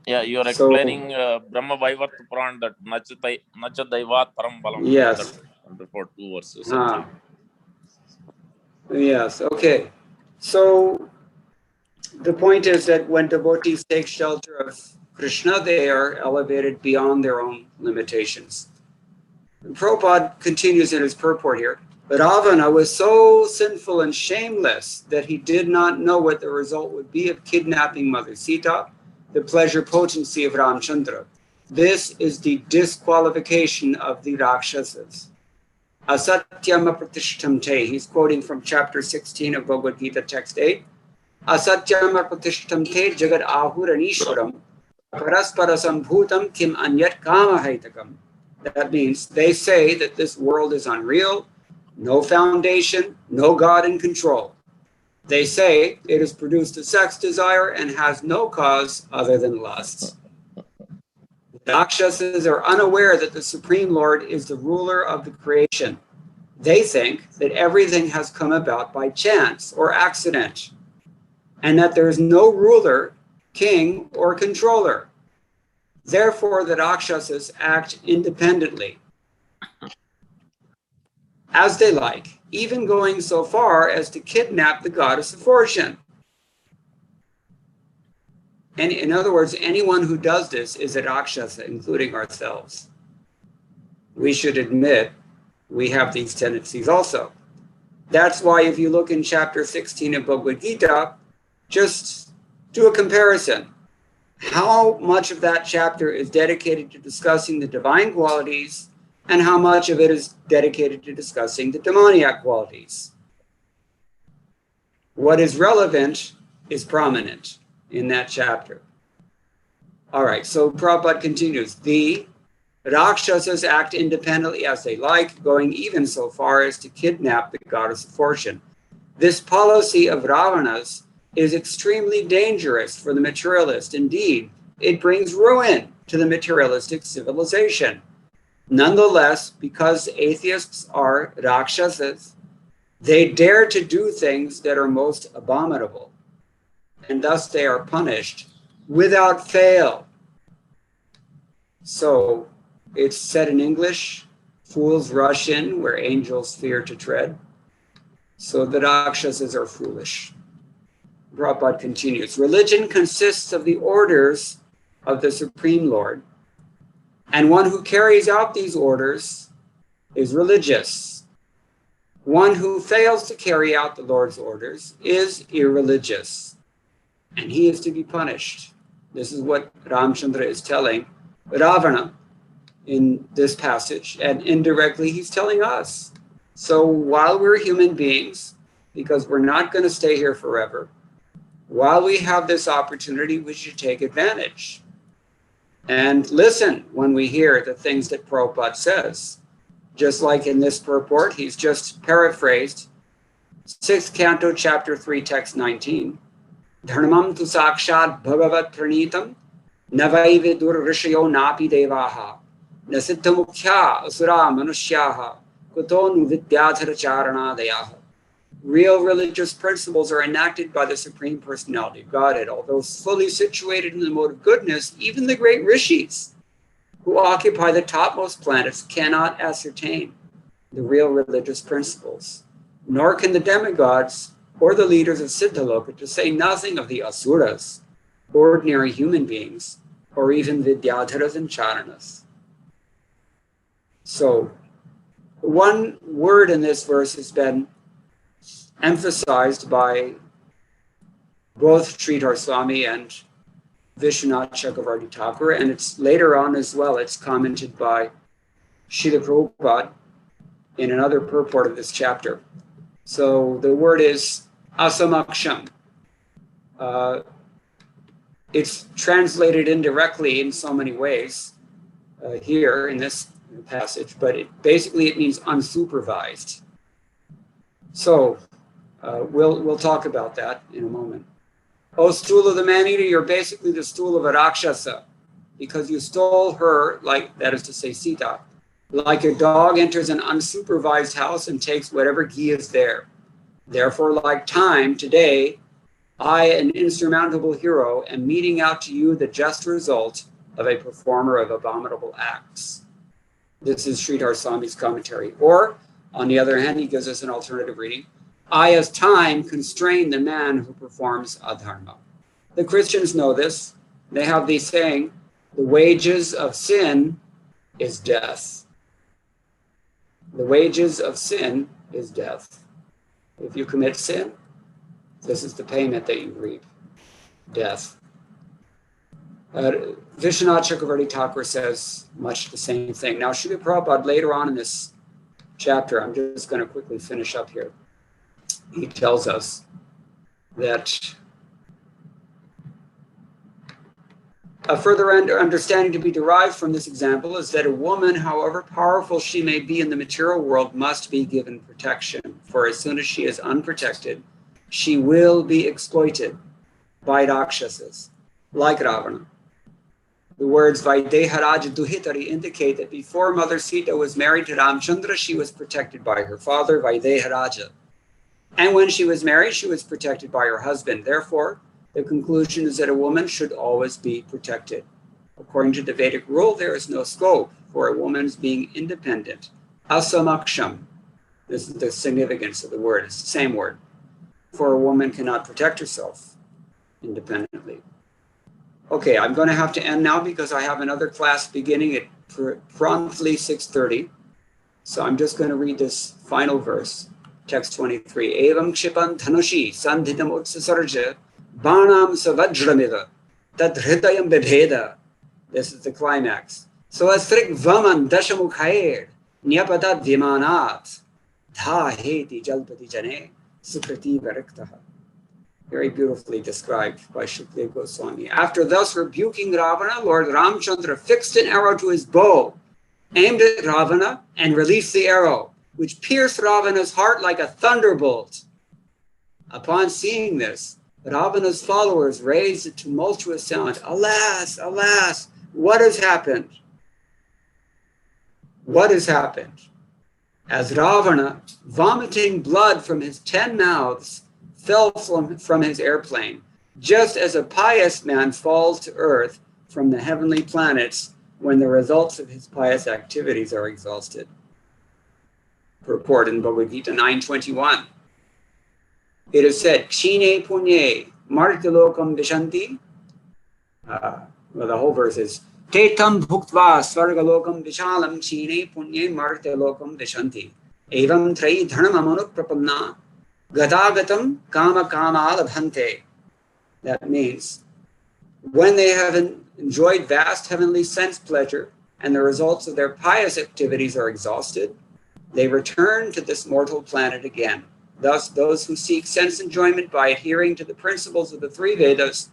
Yeah, you are explaining Brahma Vaivarta Puran, that Nacha Daivat Param Balam. Yes. Before 2 verses. Yes. Okay. So the point is that when devotees take shelter of Krishna, they are elevated beyond their own limitations. And Prabhupada continues in his purport here. Ravana was so sinful and shameless that he did not know what the result would be of kidnapping Mother Sita, the pleasure potency of Ramchandra. This is the disqualification of the Rakshasas. Asatyam apratishtam te. He's quoting from chapter 16 of Bhagavad Gita, text 8. Asatyam apratishtam te jagad ahuranishwaram parasparasam bhutam kim anyat kama haitakam. That means they say that this world is unreal, no foundation, no God in control. They say it has produced a sex desire and has no cause other than lust. The Rakshasas are unaware that the Supreme Lord is the ruler of the creation. They think that everything has come about by chance or accident, and that there is no ruler, king, or controller. Therefore, the Rakshasas act independently, as they like, even going so far as to kidnap the goddess of fortune. And in other words, anyone who does this is a Rakshasa, including ourselves. We should admit we have these tendencies also. That's why if you look in chapter 16 of Bhagavad Gita, just do a comparison. How much of that chapter is dedicated to discussing the divine qualities and how much of it is dedicated to discussing the demoniac qualities? What is relevant is prominent in that chapter. All right, so Prabhupada continues. The Rakshasas act independently as they like, going even so far as to kidnap the goddess of fortune. This policy of Ravana's is extremely dangerous for the materialist. Indeed, it brings ruin to the materialistic civilization. Nonetheless, because atheists are Rakshasas, they dare to do things that are most abominable, and thus they are punished without fail. So it's said in English, fools rush in where angels fear to tread. So the Rakshasas are foolish. Prabhupada continues, religion consists of the orders of the Supreme Lord, and one who carries out these orders is religious. One who fails to carry out the Lord's orders is irreligious, and he is to be punished. This is what Ramchandra is telling Ravana in this passage, and indirectly he's telling us. So while we're human beings, because we're not going to stay here forever, while we have this opportunity, we should take advantage and listen when we hear the things that Prabhupada says. Just like in this purport, he's just paraphrased 6th canto, chapter 3, text 19. Dharmam tu sakshat bhagavat pranitam navai vidur rishayo napi devaha nasiddha mukhya asura manushyaha kutonu vidyadhara charanadayaha. Real religious principles are enacted by the Supreme Personality of Godhead. Although fully situated in the mode of goodness, even the great rishis who occupy the topmost planets cannot ascertain the real religious principles, nor can the demigods or the leaders of Siddhaloka, to say nothing of the asuras, ordinary human beings, or even vidyadharas and charanas. So, one word in this verse has been emphasized by both Sridhar Swami and Vishwanath Chakravarti Thakur, and it's later on as well, it's commented by Srila Prabhupada in another purport of this chapter. So the word is asamaksham. It's translated indirectly in so many ways here in this passage, but it means unsupervised. So we'll talk about that in a moment. Oh, stool of the man-eater, you're basically the stool of a Rakshasa, because you stole her, like, that is to say, Sita, like a dog enters an unsupervised house and takes whatever ghee is there. Therefore, like time, today, I, an insurmountable hero, am meting out to you the just result of a performer of abominable acts. This is Sridhar Swami's commentary. Or, on the other hand, he gives us an alternative reading. I, as time, constrain the man who performs adharma. The Christians know this. They have the saying, the wages of sin is death. The wages of sin is death. If you commit sin, this is the payment that you reap, death. Vishwanath Chakravarti Thakur says much the same thing. Now, Srila Prabhupada, later on in this chapter, I'm just going to quickly finish up here. He tells us that a further understanding to be derived from this example is that a woman, however powerful she may be in the material world, must be given protection. For as soon as she is unprotected, she will be exploited by Rakshasas, like Ravana. The words Vaideharaja Duhitari indicate that before Mother Sita was married to Ramchandra, she was protected by her father, Vaideharaja. And when she was married, she was protected by her husband. Therefore, the conclusion is that a woman should always be protected. According to the Vedic rule, there is no scope for a woman's being independent. Asamaksham. This is the significance of the word. It's the same word. For a woman cannot protect herself independently. Okay, I'm going to have to end now because I have another class beginning at promptly 6:30. So I'm just going to read this final verse, text 23. Evam kshipan dhanushi sandhidam utsasarja banam savajramida tad hridayam bibheda. This is the climax. So asrik vaman dashamukhair nyapatat vimanat dha heti jalpati jane sukriti variktaha. Very beautifully described by Shukdev Goswami. After thus rebuking Ravana, Lord Ramchandra fixed an arrow to his bow, aimed at Ravana, and released the arrow, which pierced Ravana's heart like a thunderbolt. Upon seeing this, Ravana's followers raised a tumultuous sound. Alas, alas, what has happened? What has happened? As Ravana, vomiting blood from his 10 mouths, fell from his airplane, just as a pious man falls to earth from the heavenly planets when the results of his pious activities are exhausted. Purport in Bhagavad Gita 9:21. It is said, Kshine punye martilokam vishanti. Well, the whole verse is, Tetam bhuktva svargalokam vishalam kshine punye martilokam vishanti. Evam trai dhanam amanuk prapanna. Gadagatam kama kama labhante. That means when they have enjoyed vast heavenly sense pleasure and the results of their pious activities are exhausted, they return to this mortal planet again. Thus, those who seek sense enjoyment by adhering to the principles of the three Vedas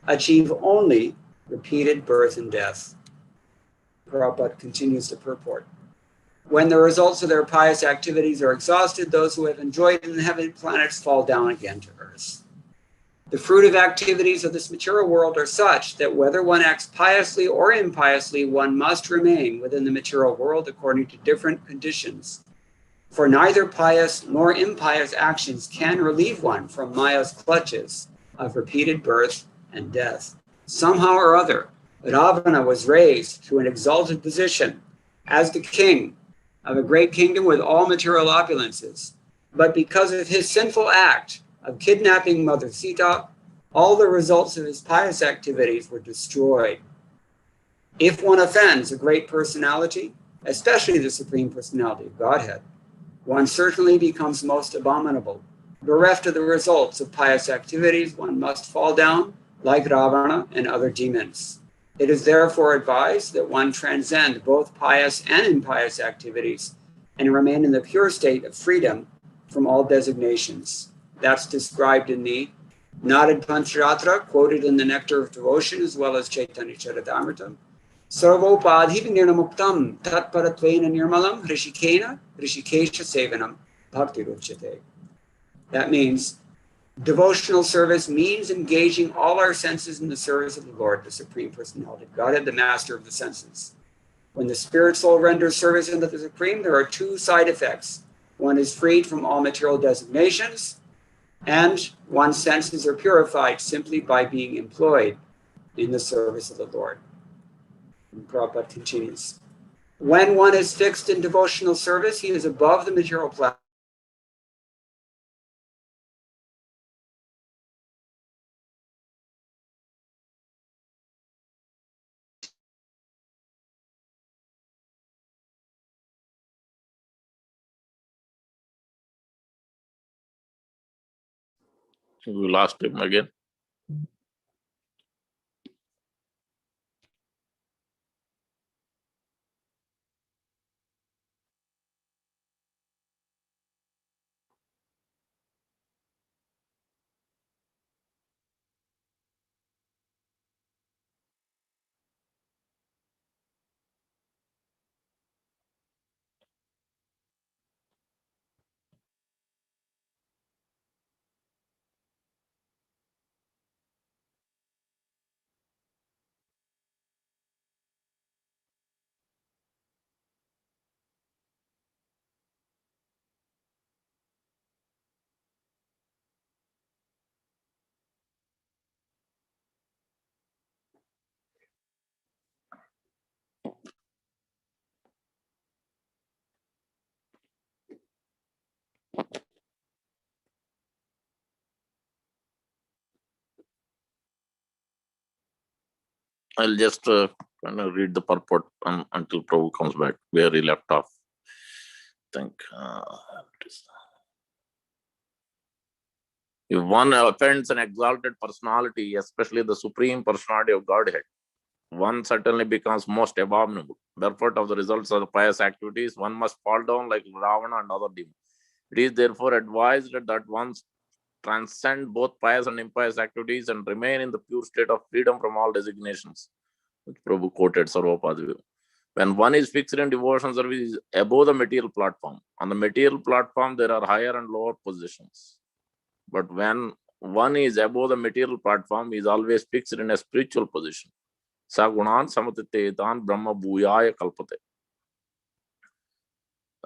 achieve only repeated birth and death. Prabhupada continues to purport. When the results of their pious activities are exhausted, those who have enjoyed in the heavenly planets fall down again to earth. The fruit of activities of this material world are such that whether one acts piously or impiously, one must remain within the material world according to different conditions. For neither pious nor impious actions can relieve one from Maya's clutches of repeated birth and death. Somehow or other, Ravana was raised to an exalted position as the king of a great kingdom with all material opulences. But because of his sinful act of kidnapping Mother Sita, all the results of his pious activities were destroyed. If one offends a great personality, especially the Supreme Personality of Godhead, one certainly becomes most abominable Bereft of the results of pious activities, one must fall down like Ravana and other demons. It is therefore advised that one transcend both pious and impious activities and remain in the pure state of freedom from all designations. That's described in the Narad Pancharatra, quoted in the Nectar of Devotion, as well as Chaitanya Charitamrita. Sarvopadhi nirmuktam tatparatvena nirmalam hrishikena hrishikesha sevanam bhakti ruchyate. That means devotional service means engaging all our senses in the service of the Lord, the Supreme Personality of Godhead, the Master of the senses. When the spirit soul renders service unto the Supreme, there are two side effects. One is freed from all material designations, and one's senses are purified simply by being employed in the service of the Lord. And Prabhupada continues. When one is fixed in devotional service, he is above the material platform. We lost him again. I'll just kind of read the purport until Prabhu comes back, where he left off. I think. If one offends an exalted personality, especially the Supreme Personality of Godhead, one certainly becomes most abominable. Therefore, of the results of the pious activities, one must fall down like Ravana and other demons. It is therefore advised that one transcend both pious and impious activities and remain in the pure state of freedom from all designations, which Prabhu quoted Sarvopadhi. When one is fixed in devotion service, is above the material platform. On the material platform, there are higher and lower positions. But when one is above the material platform, he is always fixed in a spiritual position. Sagunan samatitetan brahma bhuyaya kalpate.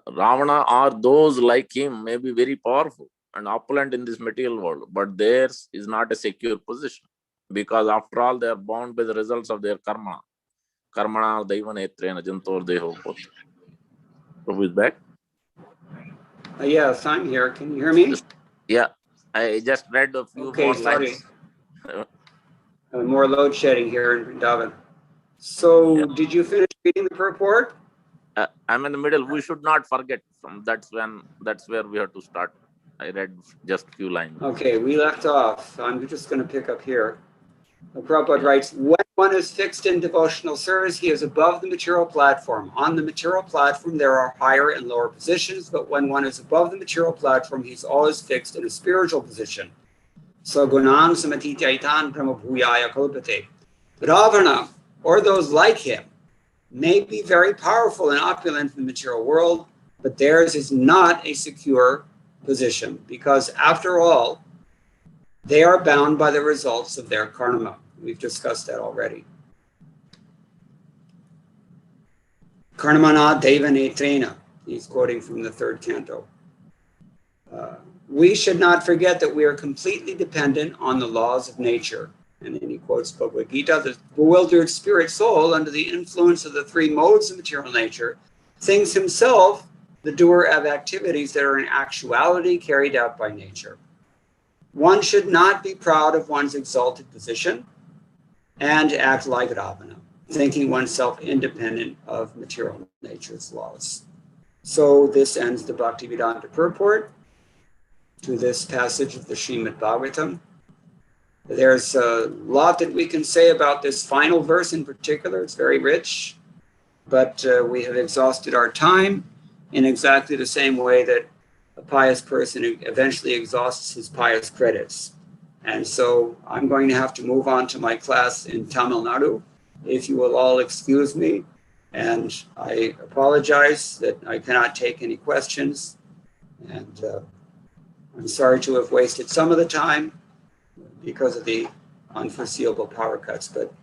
Ravana or those like him may be very powerful and opulent in this material world, but theirs is not a secure position, because after all they are bound by the results of their karma. Karmana daivanetrena jantor deho bhut. Prabhu is back? Yes, I'm here. Can you hear me? Yeah, I just read a few more lines. More load shedding here in Vrindavan. So, Yeah. Did you finish reading the purport? I'm in the middle. We should not forget. That's where we have to start. I read just a few lines. Okay, we left off. I'm just going to pick up here. Prabhupada writes, when one is fixed in devotional service, he is above the material platform. On the material platform, there are higher and lower positions, but when one is above the material platform, he's always fixed in a spiritual position. So, Gunan Samatitaitan Brahmabhuyaya Kalpate. Ravana, or those like him, may be very powerful and opulent in the material world, but theirs is not a secure position, because after all, they are bound by the results of their karma. We've discussed that already. Karmana devanetrena. He's quoting from the third canto. We should not forget that we are completely dependent on the laws of nature. And then he quotes Bhagavad Gita, the bewildered spirit soul, under the influence of the three modes of material nature, thinks himself the doer of activities that are in actuality carried out by nature. One should not be proud of one's exalted position and act like Ravana, thinking oneself independent of material nature's laws. So this ends the Bhaktivedanta purport. to this passage of the Srimad Bhagavatam. There's a lot that we can say about this final verse in particular. It's very rich, but we have exhausted our time in exactly the same way that a pious person eventually exhausts his pious credits. And so I'm going to have to move on to my class in Tamil Nadu. If you will all excuse me, and I apologize that I cannot take any questions. And I'm sorry to have wasted some of the time because of the unforeseeable power cuts. But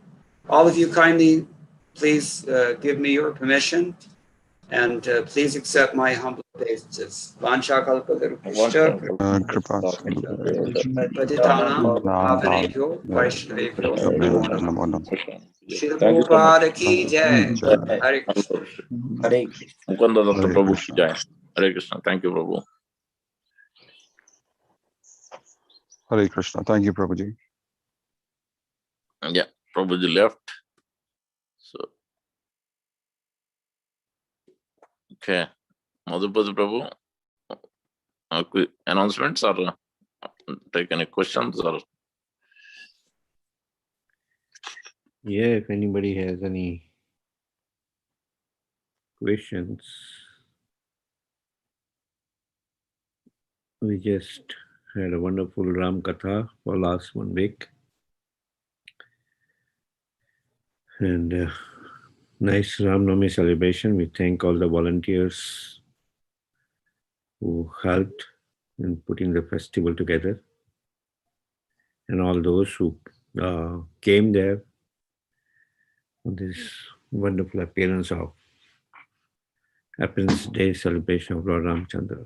all of you kindly, please give me your permission, and please accept my humble obeisances. Vancha kalpatarupishcha patitanam pavanebhyo vaishnavebhyo namo namaha. Srila Thank you so much. Prabhupada ki jai. Hare Krishna. Hare Krishna. Mukunda Datta Hare Prabhu Krishna. ki jai. Hare Krishna. Thank you, Prabhu. Hare Krishna. Thank you, Prabhuji. Yeah, Prabhuji left. So, okay. Madhupati Prabhu, quick announcements or take any questions or? Yeah, if anybody has any questions. We just had a wonderful Ram Katha for last 1 week. And nice Ram Navami celebration. We thank all the volunteers who helped in putting the festival together, and all those who came there on this wonderful appearance day celebration of Lord Ramchandra.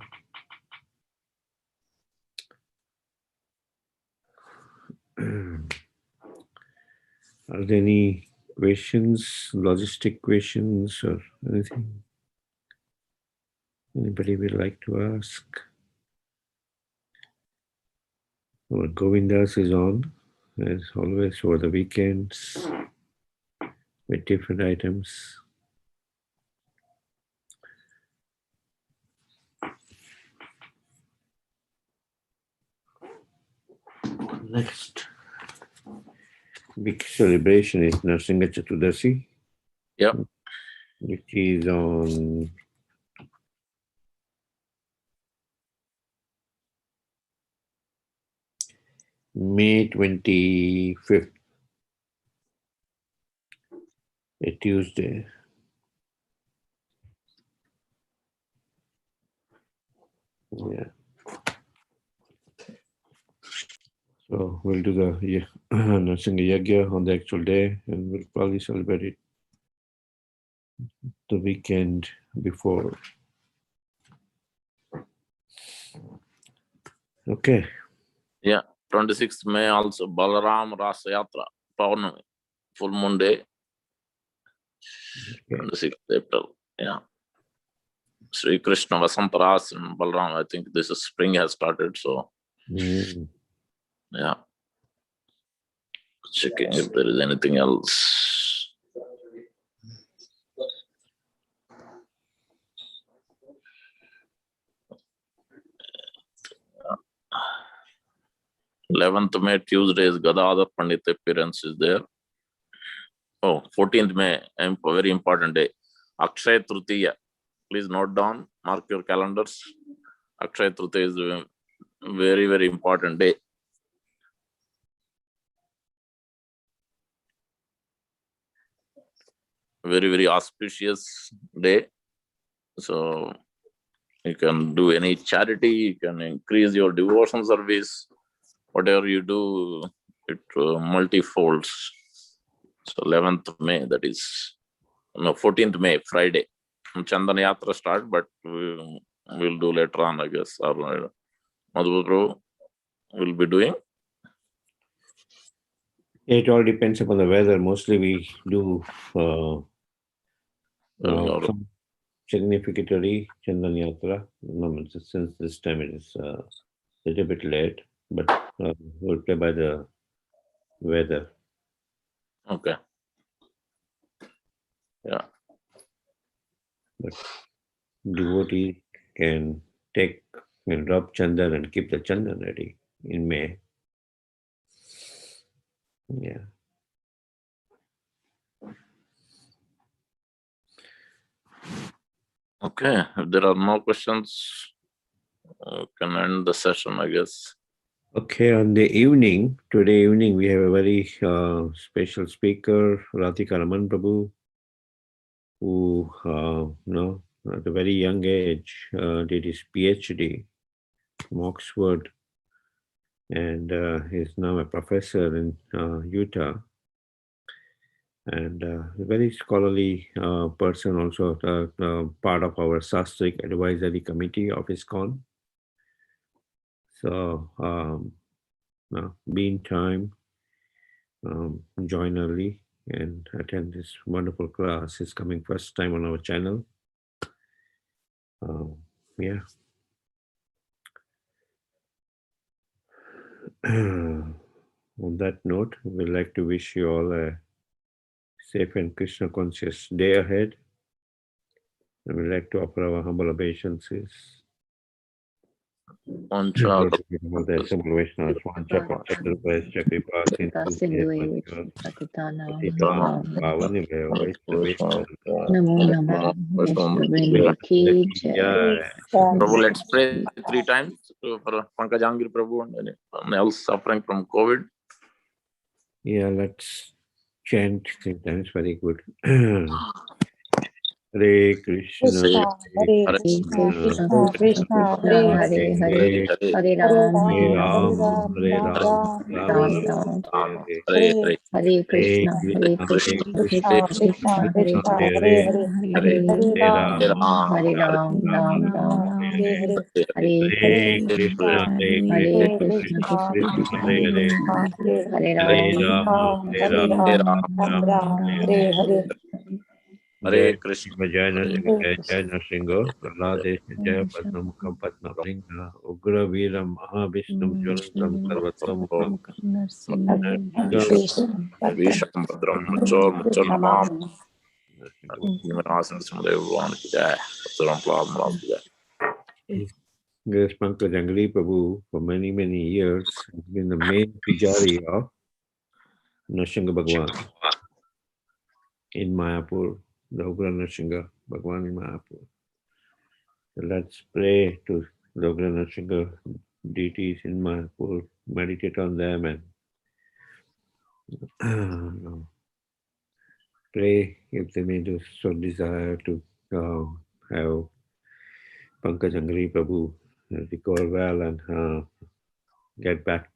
Are there any questions, logistic questions or anything anybody would like to ask? Our Govindas is on, as always, over the weekends with different items. Next big celebration is Narsingha Chaturdasi. Yep. Which is on May 25th, a Tuesday. Yeah. So we'll do the Narsingha Yagya on the actual day, and we'll probably celebrate it the weekend before. Okay. Yeah, 26th May also Balaram Rasa Yatra, Paurnami, full moon day. 26th April. Yeah. Sri Krishna Vasantaras and Balaram. I think this is spring has started, so yeah. Checking if there is anything else. Yeah. 11th May, Tuesday is Gadadhar Pandit appearance is there. Oh, 14th May, a very important day. Akshay Tritiya. Please note down, mark your calendars. Akshay Tritiya is a very, very important day. Very, very auspicious day. So you can do any charity, you can increase your devotion service, whatever you do, it multifolds. So 11th May, that is, no, 14th May, Friday. Chandan Yatra start, but we'll do later on, I guess. Or Madhupati will be doing. It all depends upon the weather. Mostly we do some significantly Chandan Yatra. Since this time it is a little bit late, but we'll play by the weather. Okay. Yeah. But devotee can take We'll drop chandan and keep the chandan ready in May. Yeah. Okay, if there are no questions, can end the session, I guess. Okay, on the evening, today evening, we have a very special speaker, Radhika Raman Prabhu, who, at a very young age, did his PhD from Oxford, and is now a professor in Utah, and a very scholarly person, also part of our Sastric Advisory Committee of ISKCON. So, be in time, join early and attend this wonderful class. It's coming first time on our channel. Yeah. On that note, we'd like to wish you all a safe and Krishna conscious day ahead. And we'd like to offer our humble obeisances. Vancha Namo Namah Vishnu Ki Jai. Prabhu, let's pray 3 times for Pankajangiri Prabhu and anyone else suffering from COVID. Yeah, let's chant 3 times. Very good. Hare Krishna, Hare Krishna, Krishna Hare Hare, Hare Ram, Hare Ram Ram, Hare Ram, Ram, Ram. Hare Hare Krishna, Hare Krishna, Krishna Hare Hare, Hare Ram, Ram Ram. Hare Hare Krishna, Krishna, Hare Krishna, Krishna Hare Hare, Hare Ram, Ram Ram. Jai Krishna. Jai Nrsimha, Jai Nrsimha, Prahlade Jai Padmamukam Padmabringa, Ugra Veera Mahavishnu Jwalantam Sarvatmamukam, Visham Bhadram Machor Namam. Nimasan Samadevan Jai. Suram Plam Jai. Yes, Pankajangiri Prabhu for many, many years has been the main pujari of Nrsimha Bhagwan in Mayapur, the Ugra Nrsimha Bhagwan in Mayapur. So let's pray to the Ugra Nrsimha deities in Mayapur, meditate on them and pray if they may do so desire to have Pankajangiri Prabhu recover well and get back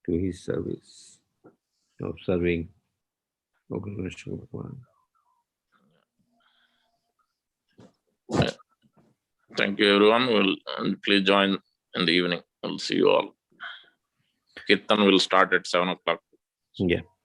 to his service of serving Nrsimha Bhagwan. Thank you, everyone. Please join in the evening. We'll see you all. Kirtan will start at 7 o'clock. Yeah.